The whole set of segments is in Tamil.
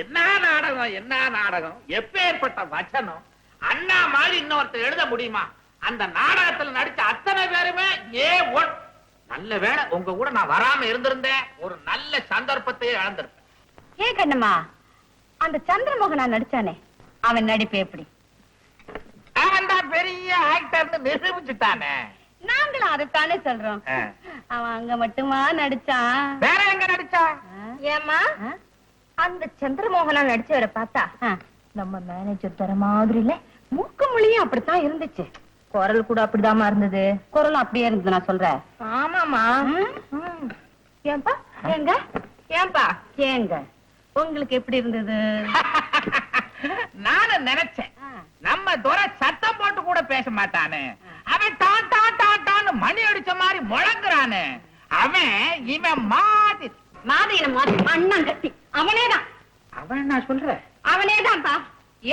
என்ன நாடகம், என்ன நாடகம், எப்பேற்பட்ட வச்சனம். அண்ணா மாதிரி இன்னொருத்தர் எழுத முடியுமா? அந்த நாடகத்துல நடிச்ச அத்தனை பேருமே A1. நல்ல வேளை உங்க கூட நான் வராம இருந்திருந்தேன், ஒரு நல்ல சந்தர்ப்பத்தையே இழந்திருப்பேன். ஏ கண்ணம்மா, அந்த சந்திரமோகனா நடிச்சானே, அவன் நடிப்பு எப்படி? அவன் தான் பெரிய ஆக்டர்னு நிரூபிச்சுட்டானே. நாங்களும் அதைத்தானே சொல்றோம். அவன் அங்க மட்டுமா நடிச்சான்? வேற எங்க நடிச்சா? ஏமா, அந்த சந்திரமோகனா நடிச்சவரை பார்த்தா நம்ம மேனேஜர் தர மாதிரி இல்ல, மூக்கு மொழியும் அப்படித்தான் இருந்துச்சு. குரல் கூட அப்படிதாமா இருந்தது. குரலும் அப்படியே இருந்தது நான் சொல்றேன். ஆமாமா. ஏன்பா ஏங்க, ஏன்பா ஏங்க, உங்களுக்கு எப்படி இருந்தது? நானும் நினைச்சேன் நம்ம துரை சத்தம் போட்டு கூட பேச மாட்டானு, அவன் டான் டான் டான் டான்னு மணி அடிச்ச மாதிரி முழங்குறானு. அவன் இவன் மாதிரி அண்ணன் கட்டி அவனேதான். அவன் நான் சொல்றேன் அவனேதான்ப்பா.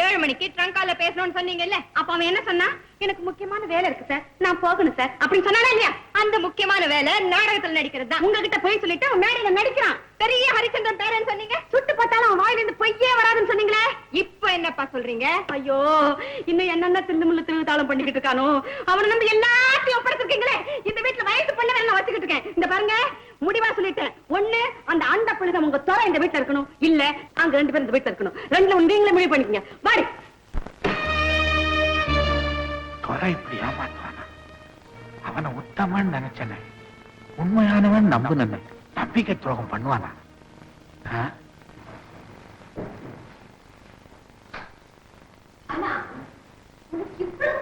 7 மணிக்கு ட்ரங்கால பேசணும்னு சொன்னீங்கல்ல, அப்ப அவன் என்ன சொன்னா? எனக்கு முக்கியமான வேலை இருக்கு சார், நான் போகணும் சார் அப்படின்னு சொன்னானா இல்லையா? அந்த முக்கியமான வேலை நாடகத்துல நடிக்கிறது தான். உங்ககிட்ட போய் சொல்லிட்டு அவன் மேடையில நடிக்கிறான். பெரிய ஹரிச்சந்திரன் பேரன்னு சொன்னீங்க, சுட்டு பார்த்தாலும் அவன் வாயில இருந்து பொய்யே வராதுன்னு சொன்னீங்களே, இப்ப என்னப்பா சொல்றீங்க? ஐயோ, இன்னும் என்னென்ன திருமுள்ள திருத்தாளம் பண்ணிக்கிட்டு இருக்கானோ. அவனை நம்பி எல்லாத்தையும் ஒப்படைச்சிருக்கீங்களே. இந்த வீட்டுல வயசு பண்ண நான் வச்சுக்கிட்டு இருக்கேன். இந்த பாருங்க, முடிவா சொல்லிட்டேன். ஒண்ணு, அந்த அந்த புழுகம் உங்க துறை இந்த வீட்டுல இருக்கணும், இல்ல அங்க 2 பேரும் இந்த வீட்டுல இருக்கணும். 2ல நீங்களே முடிவு பண்ணிக்கங்க. வாடி. துறை இப்படி ஏமாத்துவானா? அவனை உத்தமன் நினைச்சன, உண்மையானவன் நம்புன, நம்பிக்கை துரோகம் பண்ணுவானா?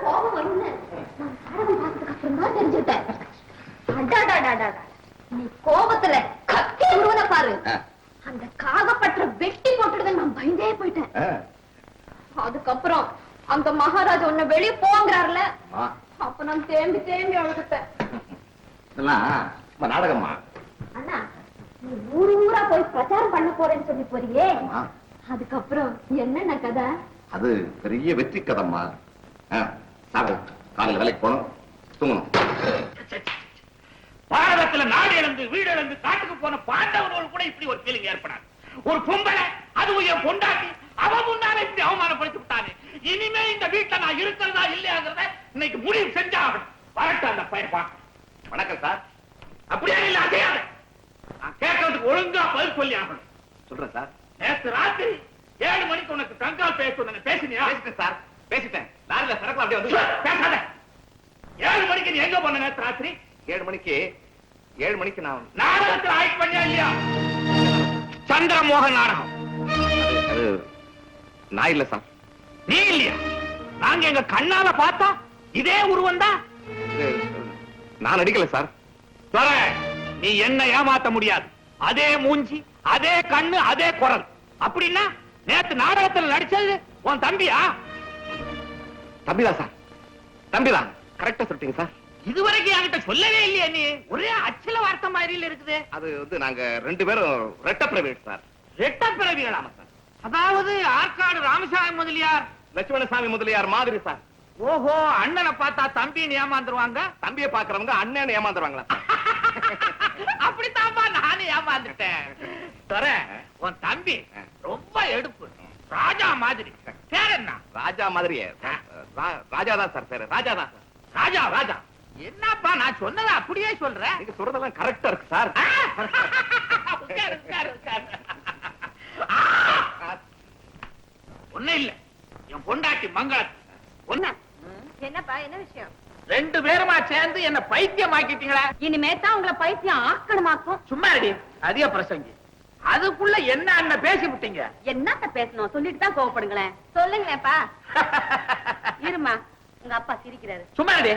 கோபம் வரும்னு நான் நாடகம் பார்த்ததுக்கு அப்புறம் தான் தெரிஞ்சுட்டேன். நீ கோபத்துல கத்தி விடுவத பாரு. அந்த காகப்பற்ற வெட்டி போட்டுடுத நான் பயந்தே போயிட்டேன். அதுக்கப்புறம் அந்த மகாராஜா உன்னை வெளியே போங்கிறாருல, அப்ப நான் தேம்பி தேம்பி அழுதுட்டேன். நாடகம்மா. அண்ணா, நீ ஊரு ஊரா போய் பிரச்சாரம் பண்ண போறேன்னு சொல்லி போறியே, அதுக்கப்புறம் என்னென்ன கதை? அது பெரிய வெற்றி கதம்மா. காலையில் வேலைக்கு போனோம், தூங்கணும். பாரதத்துல நாடு இழந்து வீடு இழந்து காட்டுக்கு போன பாண்டவர்கள் கூட இப்படி ஒரு ஃபீலிங் ஏற்படாது. ஒரு பொம்பளை, அதுவும் என் பொண்டாட்டி, அவன் முன்னால இப்படி அவமானப்படுத்தி விட்டானே. இனிமே இந்த வீட்டுல நான் இருக்கிறதா இல்லையாங்கிறத இன்னைக்கு முடிவு செஞ்சாகணும். வரட்டும் அந்த பையன் பார்க்க. வணக்கம் சார். அப்படியே இல்ல, அதே நான் கேட்கறதுக்கு ஒழுங்கா பதில் சொல்லி ஆகணும். சொல்றேன் சார். நேற்று ராத்திரி 7 மணிக்கு உனக்கு தங்கால் பேச பேசினியா? பேசிட்டேன் சார், பேசிட்டேன். லாரில சரக்கு அப்படியே வந்து பேசாத. 7 மணிக்கு நீ எங்க போன நேற்று ராத்திரி? 7 மணிக்கு நான் நாடகத்தில் ஆக்ட் பண்ணியா இல்லையா? சந்திரமோகன் நாடகம். அது நான் இல்ல சார். நீ இல்லையா? நாங்க எங்க கண்ணால பார்த்தா இதே உருவம் தான். நான் நடிக்கல சார். துரை, நீ என்ன ஏமாத்த முடியாது. அதே மூஞ்சி, அதே கண்ணு, அதே குரல். அப்படின்னா நேத்து நாடகத்தில் நடிச்சது உன் தம்பியா? தம்பிதான் சார், தம்பிதான். கரெக்டா சொல்லிட்டீங்க சார். இதுவரைக்கும் என்கிட்ட சொல்லவே இல்லையா நீ? ஒரே அச்சல வார்த்தை மாதிரி இருக்குது. அது வந்து நாங்க 2 பேரும் ரெட்ட பிரைவேட் சார். ரெட்ட பிறவிகளாமா சார்? அதாவது ஆற்காடு ராமசாமி முதலியார், லட்சுமணசாமி முதலியார் மாதிரி சார். ஓஹோ, அண்ணனை பார்த்தா தம்பின்னு ஏமாந்துருவாங்க, தம்பியை பாக்குறவங்க அண்ணன் ஏமாந்துருவாங்களா? அப்படித்தான்பா நானும் ஏமாந்துட்டேன். துரை, உன் தம்பி ரொம்ப எடுப்பு, ராஜா மாதிரி. பேர் என்ன? ராஜா மாதிரியே. ராஜா தான் சார் பேரு. ராஜா தான் சார். ராஜா ராஜா. என்னப்பா நான் சொன்னதை அப்படியே சொல்றேன். நீங்க சொல்றதெல்லாம் கரெக்டா இருக்கு சார். உட்காரு, உட்காரு, உட்காரு. ஒண்ணு இல்ல, என் பொண்டாட்டி மங்களம். ஒண்ணு என்னப்பா, என்ன விஷயம்? 2 பேருமா சேர்ந்து என்ன பைத்தியம் ஆக்கிட்டீங்களா? இனிமே தான் உங்களை பைத்தியம் ஆக்கணுமாக்கும். சும்மா ரெடி, அதிக பிரசங்கி. அதுக்குள்ள என்ன அண்ணன் பேசி விட்டீங்க? என்னத்த பேசணும், சொல்லிட்டு தான் கோவப்படுங்களேன். சொல்லுங்களேப்பா. இருமா, உங்க அப்பா சிரிக்கிறாரு. சும்மா ரெடி.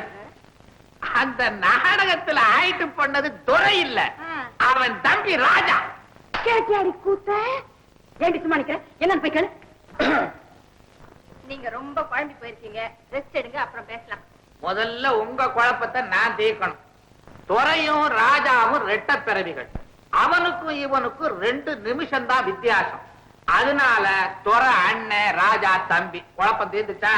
அந்த நாடகத்துல ஆயிட்டு பண்ணது துரை இல்ல, அவன் தம்பி ராஜா. கேட்டியாடி கூத்த? ஏண்டி சும்மா நிக்கிறேன்? என்னன்னு போய் கேளு. நீங்க ரொம்ப குழம்பி போயிருக்கீங்க, ரெஸ்ட் எடுங்க, அப்புறம் பேசலாம். முதல்ல உங்க குழப்பத்தை நான் தீர்க்கணும். துரையும் ராஜாவும் ரெட்ட பிறவிகள். அவனுக்கும் இவனுக்கும் 2 நிமிஷம் தான் வித்தியாசம். அதனால துரை அண்ணன், ராஜா தம்பி. குழப்பம் தீர்ந்துச்சா?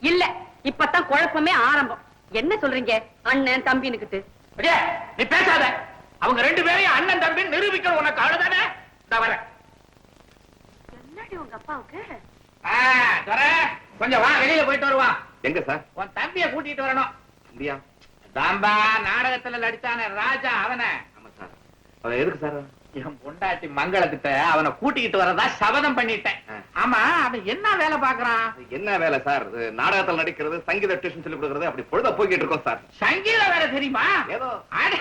இல்ல, இப்பதான் குழப்பமே ஆரம்பம். என்ன சொல்றீங்க அண்ணன் தம்பின்னுக்கிட்டு? நீ பேசாத. அவங்க 2 பேரையும் அண்ணன் தம்பி நிரூபிக்கிற உனக்கு அழுதானே. வர என்னடி அப்பாவுக்கு துரை, கொஞ்சம் வா, வெளியில போயிட்டு வருவா. எங்க சார்? உன் தம்பிய கூட்டிட்டு வரணும். இந்தியா? தாம்பா நாடகத்துல நடிச்சானே ராஜா, அவனை. ஆமா சார். அவன் எதுக்கு சார்? என் பொண்டாட்டி மங்களத்திட்ட அவனை கூட்டிக்கிட்டு வரதா சபதம் பண்ணிட்டேன். ஆமா, அவன் என்ன வேலை பாக்குறான்? என்ன வேலை சார்? நாடகத்தில் நடிக்கிறது, சங்கீத டியூஷன் சொல்லி கொடுக்கறது, அப்படி பொழுத போய்கிட்டு இருக்கோம் சார். சங்கீத வேலை தெரியுமா? ஏதோ. அட,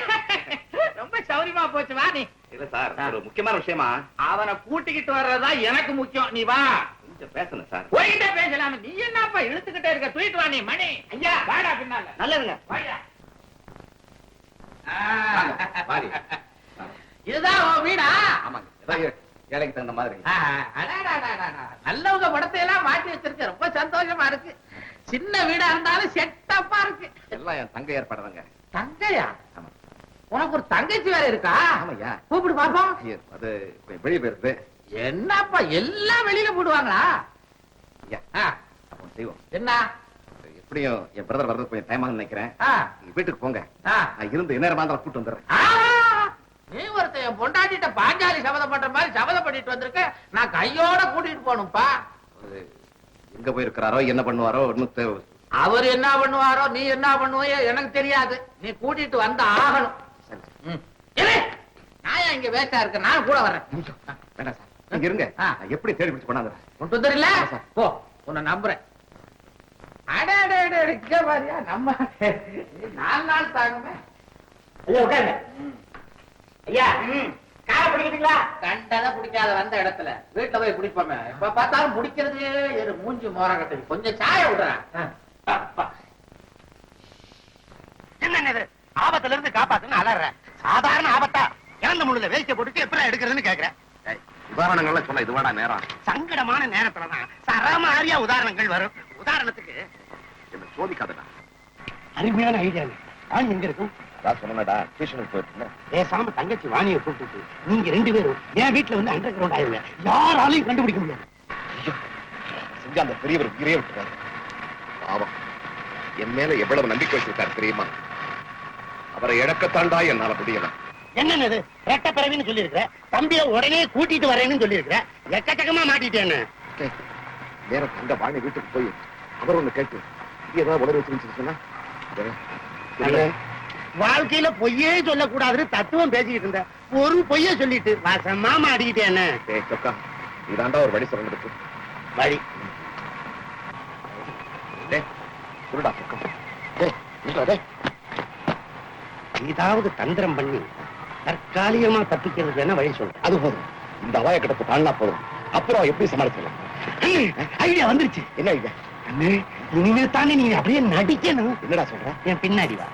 ரொம்ப சௌரியமா போச்சு, வா நீ. இல்ல சார், ஒரு முக்கியமான விஷயமா அவனை கூட்டிக்கிட்டு வர்றதா எனக்கு முக்கியம். நீ வா. கொஞ்சம் பேசணும் சார். போயிட்டே பேசலாம. நீ என்னப்பா இழுத்துக்கிட்டே இருக்க? தூக்கிட்டு வா நீ. மணி ஐயா, வாடா பின்னால. நல்லதுங்க. வாயா. வாடி. இதுதான் உன் வீடா? ஆமாங்க. ஏதோ ஏழைக்கு தகுந்த மாதிரி. அடாடாடாடாடா. நல்லவங்க படத்தை எல்லாம் மாட்டி வச்சிருக்க, ரொம்ப சந்தோஷமா இருக்கு. சின்ன வீடா இருந்தாலும் செட்டப்பா இருக்கு. எல்லாம் என் தங்க ஏற்பாடுதாங்க. தங்கையா? ஆமா. உனக்கு ஒரு தங்கச்சி வேற இருக்கா? ஆமாய்யா. கூப்பிடு பாப்போம். ஐயோ, அது வெளியே போயிருது. என்னப்பா எல்லாம் வெளியில போடுவாங்களா? ஐயா, ஆ, அப்போ செய்வோம். என்ன? எப்படியும் என் பிரதர் வர்றது கொஞ்சம் டைம் ஆகும்னு நினைக்கிறேன். ஆ, நீங்க வீட்டுக்கு போங்க. ஆ. நான் இருந்து என்ன நேரமா இருந்தாலும் கூட்டு வந்துடுறேன். ஆ, நீ ஒருத்தன் என் பொண்டாட்டிட்ட பாஞ்சாலி சபதம் பண்ற மாதிரி சபதம் பண்ணிட்டு வந்திருக்க. நான் கையோட கூட்டிட்டு போகணும்ப்பா. அது எங்க போயிருக்கிறாரோ என்ன பண்ணுவாரோ ஒன்னும் அவர் என்ன பண்ணுவாரோ நீ என்ன பண்ணுவையோ எனக்கு தெரியாது. நீ கூட்டிட்டு வந்து ஆகணும். நான் ஏன் இங்க வேஸ்டா இருக்க? நான் கூட வர்றேன். வேண்டாம் சார், நீங்க இருங்க. ஆ. நான் எப்படி தேடி பிடிச்சு கொண்டாந்து கொண்டு தெரியல ஆமா சார். போ, உன்னை நம்புறேன். அடே, அடே, அடே, இங்க பாரியா நம்ம 4 நாள் தாங்குமே. ஐயா உட்காருங்க. ஐயா, காரை பிடிக்கிறீங்களா? கண்டதை பிடிக்காத வந்த இடத்துல வீட்டுல போய் பிடிப்போமே. எப்ப பார்த்தாலும் பிடிக்கிறது ஒரு மூஞ்சி மோரம் கட்டுது. கொஞ்சம் சாய விடுறேன். என்னது ஆபத்துல இருந்து காப்பாத்துன்னு அலற? சாதாரண ஆபத்தா? இறந்த முழுல வேஸ்ட போட்டுட்டு எப்படி எடுக்கிறதுன்னு கேக்குறேன். உதாரணங்கள்லாம் சொல்ல இதுவாடா நேரம். சங்கடமான நேரத்துலதான் சரமாரியா உதாரணங்கள் வரும். உதாரணத்துக்கு என்ன சோதிக்காதடா. அருமையான ஐடியா. வாணி எங்க இருக்கும்? நான் சொன்னடா, டியூஷனுக்கு போயிட்டு பேசாம தங்கச்சி வாணியை கூப்பிட்டு நீங்க 2 பேரும் என் வீட்டுல வந்து அண்டர் கிரவுண்ட் ஆயிருங்க. யாராலையும் கண்டுபிடிக்க முடியாது. செஞ்ச அந்த பெரியவர் உயிரே விட்டுறாரு. பாவம், என் மேல எவ்வளவு நம்பிக்கை வச்சிருக்காரு தெரியுமா? அவரை இழக்கத்தாண்டா என்னால முடியல. என்னது ரெட்ட பிறவின்னு சொல்லி இருக்கிற? தம்பிய உடனே கூட்டிட்டு வரேன்னு சொல்லி இருக்கிற. எக்கச்சக்கமா மாட்டிட்டேன்னு. நேர தங்க வாணி வீட்டுக்கு போய் அவர் ஒண்ணு கேட்டு ஏதாவது உடல் வச்சிருந்துச்சு சொன்னா வாழ்க்கையில பொய்யே சொல்லக்கூடாதுன்னு தத்துவம் பேசிக்கிட்டு இருந்த ஒரு பொய்ய சொல்லிட்டு வசமா மாட்டிக்கிட்டேன்னு. சொக்கா, இதாண்டா ஒரு வழி சொல்றதுக்கு வழி. சொல்லுடா சொக்கா. ஏதாவது தந்திரம் பண்ணி தற்காலிகமா தப்பிக்கிறது என்ன வழி சொல்ற? அது போதும், இந்த அவாய கிடப்பு தாண்டா போதும். அப்புறம் எப்படி சமாளிக்கலாம்? ஐடியா வந்துருச்சு. என்ன ஐயா? இனிமே தானே நீ அப்படியே நடிக்கணும். என்னடா சொல்ற? என் பின்னாடி வா.